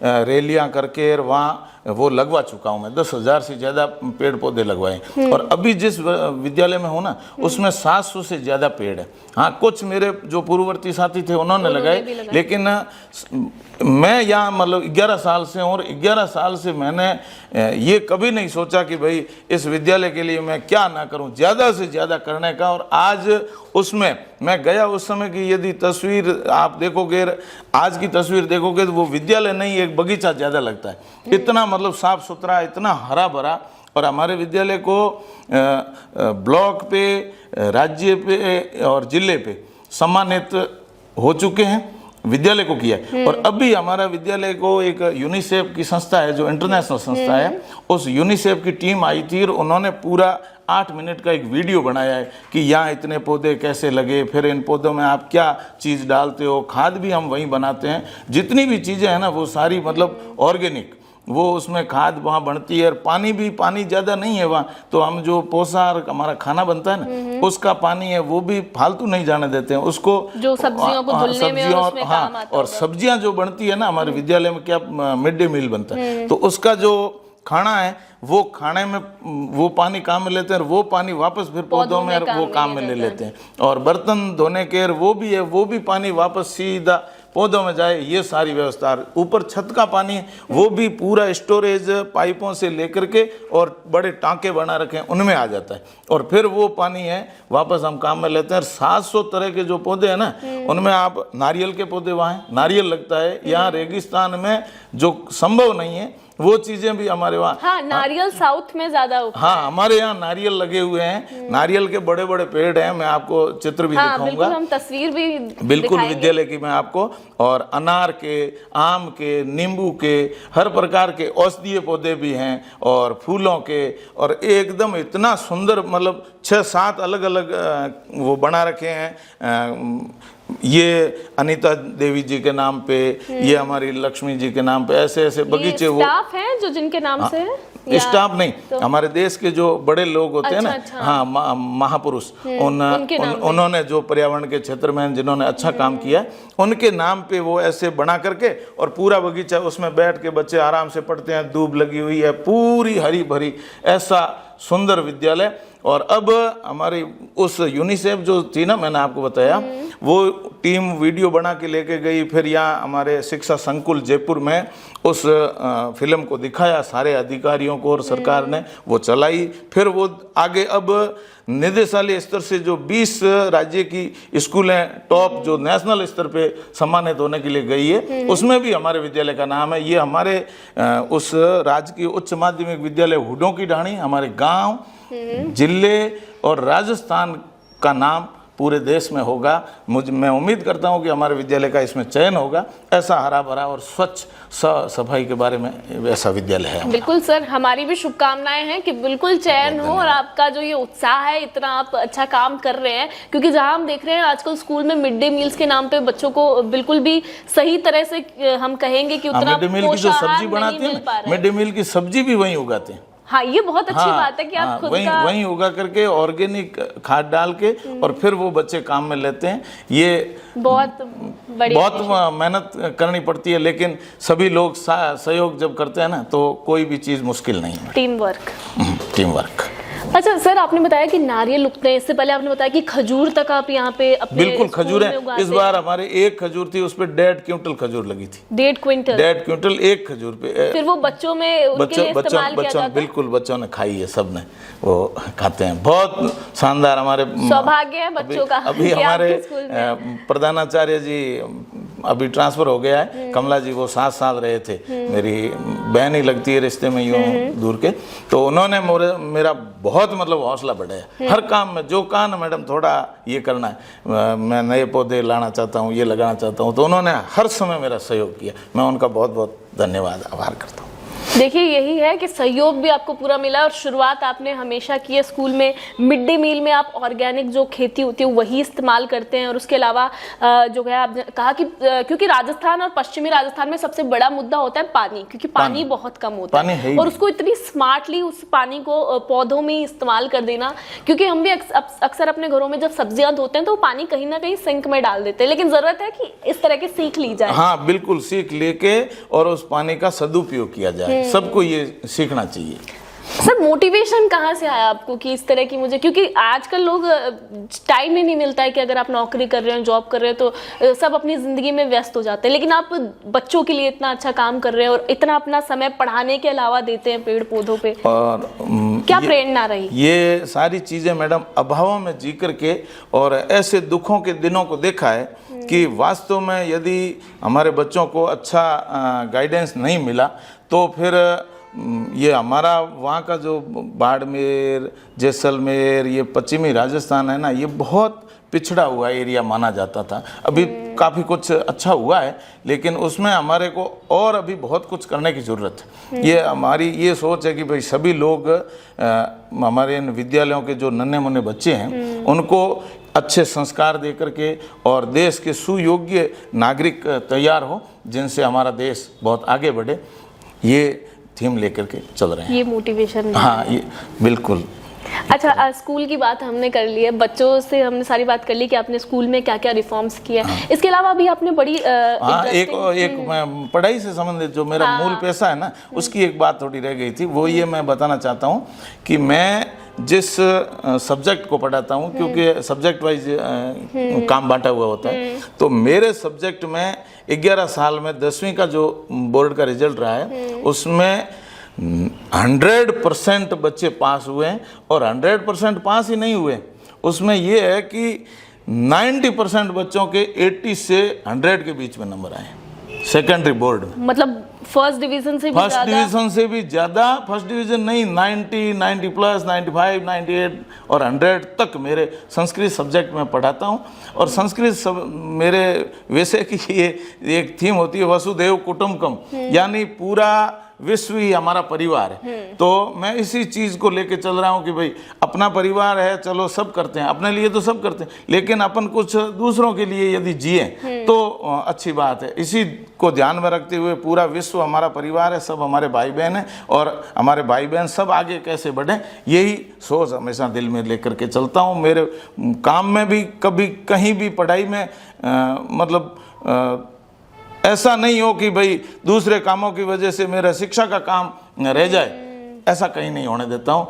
रैलियां करके वहाँ वो लगवा चुका हूँ मैं। 10,000 से ज़्यादा पेड़ पौधे लगवाए। और अभी जिस विद्यालय में हूँ ना, उसमें 700 से ज़्यादा पेड़ है। हाँ, कुछ मेरे जो पूर्ववर्ती साथी थे उन्होंने लगाए, लेकिन मैं यहाँ मतलब 11 साल से हूँ, और 11 साल से मैंने ये कभी नहीं सोचा कि भाई इस विद्यालय के लिए मैं क्या ना करूँ, ज़्यादा से ज़्यादा करने का। और आज उसमें मैं गया उस समय की यदि तस्वीर आप देखोगे, आज की तस्वीर देखोगे, तो वो विद्यालय नहीं एक बगीचा ज़्यादा लगता है। इतना मतलब साफ सुथरा, इतना हरा भरा। और हमारे विद्यालय को ब्लॉक पे, राज्य पे और जिले पे सम्मानित हो चुके हैं, विद्यालय को किया है। और अभी हमारा विद्यालय को एक यूनिसेफ की संस्था है, जो इंटरनेशनल संस्था है, उस यूनिसेफ की टीम आई थी और उन्होंने पूरा 8 मिनट का एक वीडियो बनाया है कि यहाँ इतने पौधे कैसे लगे, फिर इन पौधों में आप क्या चीज़ डालते हो, खाद भी हम वहीं बनाते हैं, जितनी भी चीज़ें हैं ना वो सारी मतलब ऑर्गेनिक, वो उसमें खाद वहाँ बनती है। और पानी भी, पानी ज़्यादा नहीं है वहाँ, तो हम जो पोषाहार हमारा खाना बनता है ना, उसका पानी है वो भी फालतू नहीं जाने देते हैं उसको, जो सब्जियों को धुलने में और उसमें काम आता है। और सब्जियां जो बनती है ना, हमारे विद्यालय में क्या मिड डे मील बनता है, तो उसका जो खाना है वो खाने में वो पानी काम में लेते हैं, और वो पानी वापस फिर पौधों में वो काम में ले लेते हैं। और बर्तन धोने के वो भी है, वो भी पानी वापस सीधा पौधों में जाए, ये सारी व्यवस्था। ऊपर छत का पानी है वो भी पूरा स्टोरेज पाइपों से लेकर के और बड़े टांके बना रखे हैं, उनमें आ जाता है, और फिर वो पानी है वापस हम काम में लेते हैं। 700 तरह के जो पौधे हैं ना, उनमें आप नारियल के पौधे वहाँ हैं, नारियल लगता है। यहाँ रेगिस्तान में जो संभव नहीं है वो चीजें भी हमारे वहाँ, हाँ, नारियल साउथ में ज्यादा होता है। हाँ, हमारे यहाँ नारियल लगे हुए हैं, नारियल के बड़े बड़े पेड़ हैं। मैं आपको चित्र भी दिखाऊंगा, बिल्कुल, हम तस्वीर भी बिल्कुल विद्यालय की मैं आपको। और अनार के, आम के, नींबू के, हर प्रकार के औषधीय पौधे भी हैं, और फूलों के, और एकदम इतना सुंदर मतलब 6-7 अलग अलग वो बना रखे हैं। ये अनीता देवी जी के नाम पे, ये हमारी लक्ष्मी जी के नाम पे, ऐसे ऐसे बगीचे। वो स्टाफ हैं जो जिनके नाम से है? स्टाफ नहीं, तो हमारे देश के जो बड़े लोग होते हैं ना, हाँ, महापुरुष, उन्होंने जो पर्यावरण के क्षेत्र में जिन्होंने अच्छा काम किया, उनके नाम पे वो ऐसे बना करके, और पूरा बगीचा, उसमें बैठ के बच्चे आराम से पढ़ते हैं, धूप लगी हुई है, पूरी हरी भरी, ऐसा सुंदर विद्यालय। और अब हमारी उस यूनिसेफ जो थी ना, मैंने आपको बताया, वो टीम वीडियो बना के लेके गई, फिर यहाँ हमारे शिक्षा संकुल जयपुर में उस फिल्म को दिखाया सारे अधिकारियों को, और सरकार ने वो चलाई। फिर वो आगे अब निदेशालय स्तर से जो 20 राज्य की स्कूलें टॉप जो नेशनल स्तर पे सम्मानित होने के लिए गई है, उसमें भी हमारे विद्यालय का नाम है। ये हमारे उस राजकीय उच्च माध्यमिक विद्यालय हुडों की ढाणी, हमारे गांव, जिले और राजस्थान का नाम पूरे देश में होगा। मैं उम्मीद करता हूं कि हमारे विद्यालय का इसमें चयन होगा। ऐसा हरा भरा और स्वच्छ सफाई के बारे में ऐसा विद्यालय है। बिल्कुल सर, हमारी भी शुभकामनाएं हैं कि बिल्कुल चयन हो, और आपका जो ये उत्साह है, इतना आप अच्छा काम कर रहे हैं। क्योंकि जहां हम देख रहे हैं आजकल स्कूल में मिड डे मील्स के नाम पे बच्चों को बिल्कुल भी सही तरह से हम कहेंगे कि उतना मिड डे मील की जो सब्जी बनाते हैं, मिड डे मील की सब्जी भी वहीं उगाते हैं। हाँ, ये बहुत अच्छी बात है कि आप खुद वहीं उगा करके ऑर्गेनिक खाद डाल के, और फिर वो बच्चे काम में लेते हैं। ये बहुत मेहनत करनी पड़ती है, लेकिन सभी लोग सहयोग जब करते हैं ना, तो कोई भी चीज मुश्किल नहीं है। Team work. अच्छा सर, आपने बताया कि नारियल उगते हैं, इससे पहले आपने बताया कि खजूर तक आप यहाँ पे अपने बिल्कुल खजूर है। इस बार हमारे एक खजूर थी, उस पे 1.5 क्विंटल खजूर लगी थी। 1.5 क्विंटल एक खजूर पे। फिर वो बच्चों में उनके लिए इस्तेमाल किया जाता है? बिल्कुल, बच्चों ने खाई है, सब ने वो खाते हैं। बहुत शानदार, हमारे सौभाग्य है बच्चों का। अभी हमारे प्रधानाचार्य जी अभी ट्रांसफर हो गया है, कमला जी, वो 7 साल रहे थे, मेरी बहन ही लगती है रिश्ते में, यूं दूर के। तो उन्होंने मेरा बहुत मतलब हौसला बढ़ाया हर काम में। जो कहा ना, मैडम थोड़ा ये करना है, मैं नए पौधे लाना चाहता हूँ, ये लगाना चाहता हूँ, तो उन्होंने हर समय मेरा सहयोग किया। मैं उनका बहुत बहुत धन्यवाद, आभार करता हूँ। देखिए यही है कि सहयोग भी आपको पूरा मिला और शुरुआत आपने हमेशा की है स्कूल में। मिड डे मील में आप ऑर्गेनिक जो खेती होती है वही इस्तेमाल करते हैं और उसके अलावा जो है आपने कहा कि क्योंकि राजस्थान और पश्चिमी राजस्थान में सबसे बड़ा मुद्दा होता है पानी, क्योंकि पानी बहुत कम होता है और उसको इतनी स्मार्टली उस पानी को पौधों में इस्तेमाल कर देना। क्योंकि हम भी अक्सर अपने घरों में जब सब्जियां धोते हैं तो पानी कहीं ना कहीं सिंक में डाल देते हैं, लेकिन जरूरत है कि इस तरह की सीख ली जाए। हाँ बिल्कुल, सीख लेके और उस पानी का सदुपयोग किया जाए, सबको ये सीखना चाहिए। सर मोटिवेशन कहाँ से आया आपको कि इस तरह की मुझे, क्योंकि आजकल लोग टाइम ही नहीं मिलता है कि अगर आप नौकरी कर रहे हैं, जॉब कर रहे हैं तो सब अपनी जिंदगी में व्यस्त हो जाते हैं, लेकिन आप बच्चों के लिए इतना अच्छा काम कर रहे हैं और इतना अपना समय पढ़ाने के अलावा देते हैं पेड़ पौधों पे, और क्या प्रेरणा रही? ये सारी चीजें मैडम अभावों में जी करके और ऐसे दुखों के दिनों को देखा है कि वास्तव में यदि हमारे बच्चों को अच्छा गाइडेंस नहीं मिला तो फिर ये हमारा वहाँ का जो बाड़मेर, जैसलमेर, ये पश्चिमी राजस्थान है ना, ये बहुत पिछड़ा हुआ एरिया माना जाता था। अभी काफ़ी कुछ अच्छा हुआ है, लेकिन उसमें हमारे को और अभी बहुत कुछ करने की ज़रूरत है। ये हमारी ये सोच है कि भाई सभी लोग हमारे इन विद्यालयों के जो नन्हे मुन्ने बच्चे हैं उनको अच्छे संस्कार दे करके और देश के सुयोग्य नागरिक तैयार हो, जिनसे हमारा देश बहुत आगे बढ़े। ये थीम लेकर के चल रहे हैं, ये मोटिवेशन। हाँ ये बिल्कुल। अच्छा, स्कूल की बात हमने कर ली है, बच्चों से हमने सारी बात कर ली कि आपने स्कूल में क्या क्या रिफॉर्म्स किए हैं। इसके अलावा भी आपने बड़ी एक मैं पढ़ाई से संबंधित जो मेरा मूल पेशा है ना, उसकी एक बात थोड़ी रह गई थी, वो ये मैं बताना चाहता हूँ कि मैं जिस सब्जेक्ट को पढ़ाता हूँ, क्योंकि सब्जेक्ट वाइज काम बांटा हुआ होता है, तो मेरे सब्जेक्ट में 11 साल में 10वीं का जो बोर्ड का रिजल्ट रहा है उसमें 100% बच्चे पास हुए हैं। और 100% पास ही नहीं हुए, उसमें ये है कि 90% बच्चों के 80 से 100 के बीच में नंबर आए सेकेंडरी बोर्ड में। मतलब फर्स्ट डिवीजन से भी फर्स्ट डिवीजन से भी ज़्यादा, फर्स्ट डिवीजन नहीं, 90, 90 प्लस, 95, 98 और 100 तक मेरे संस्कृत सब्जेक्ट में पढ़ाता हूँ। और संस्कृत मेरे वैसे कि ये एक थीम होती है वसुधैव कुटुंबकम, यानी पूरा विश्व ही हमारा परिवार है। तो मैं इसी चीज़ को लेके चल रहा हूँ कि भाई अपना परिवार है, चलो सब करते हैं, अपने लिए तो सब करते हैं, लेकिन अपन कुछ दूसरों के लिए यदि जिए तो अच्छी बात है। इसी को ध्यान में रखते हुए पूरा विश्व हमारा परिवार है, सब हमारे भाई बहन हैं और हमारे भाई बहन सब आगे कैसे बढ़ें, यही सोच हमेशा दिल में लेकर के चलता हूँ। मेरे काम में भी कभी कहीं भी पढ़ाई में मतलब ऐसा नहीं हो कि भाई दूसरे कामों की वजह से मेरा शिक्षा का काम रह जाए, ऐसा कहीं नहीं होने देता हूँ।